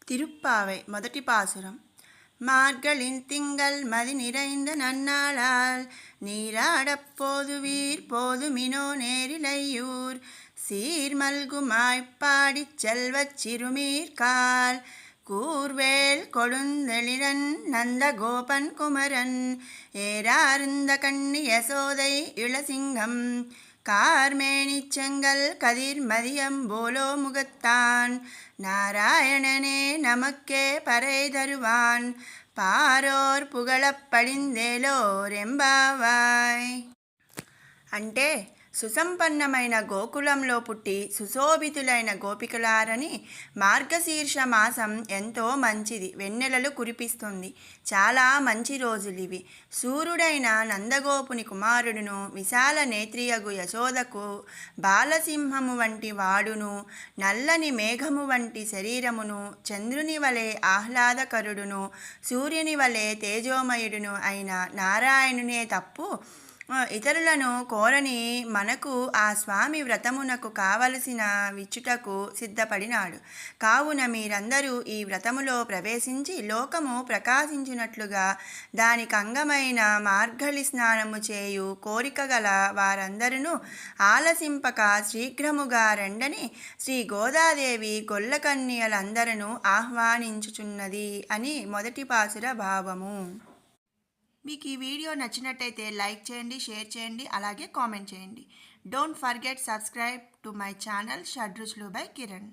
திருப்பாவை మొదటి பாசுரம். மார்கழின் திங்கள் மதி நிறைந்த நன்னாளால் நீராடப் போதுவீர் போதுமினோ நேரிலையூர் சீர்மல்குமாய்ப்பாடிச் செல்வச் சிறுமீர்கால் கூர்வேல் கொடுந்தெழிலன் நந்த கோபன் குமரன் ஏரார்ந்த கண்ணி யசோதை இளசிங்கம் கார்மேனி செங்கல் கதிர் மதியம் போலோ முகத்தான் நாராயணனே நமக்கே பறை தருவான் పారోర్ పుగళప్పడిందేలోరెంబావాయ్. అంటే సుసంపన్నమైన గోకులంలో పుట్టి సుశోభితులైన గోపికలారని మార్గశీర్ష మాసం ఎంతో మంచిది, వెన్నెలలు కురిపిస్తుంది. చాలా మంచి రోజులివి. సూర్యుడైన నందగోపుని కుమారుడును విశాల నేత్రియగు యశోదకు బాలసింహము వంటి వాడును నల్లని మేఘము వంటి శరీరమును చంద్రుని వలె ఆహ్లాదకరుడును సూర్యుని వలె తేజోమయుడును అయిన నారాయణునే తప్పు ఇతరులను కోరని మనకు ఆ స్వామి వ్రతమునకు కావలసిన విచ్చుటకు సిద్ధపడినాడు. కావున మీరందరూ ఈ వ్రతములో ప్రవేశించి లోకము ప్రకాశించినట్లుగా దానికి అంగమైన మార్గళి స్నానము చేయు కోరిక గల వారందరూ ఆలసింపక శీఘ్రముగా రెండని శ్రీ గోదాదేవి గొల్లకన్యలందరూ ఆహ్వానించుచున్నది అని మొదటి పాసుర భావము. మీకు ఈ వీడియో నచ్చినట్టయితే లైక్ చేయండి, షేర్ చేయండి, అలాగే కామెంట్ చేయండి. Don't forget subscribe to my channel Shadruchulu by Kiran.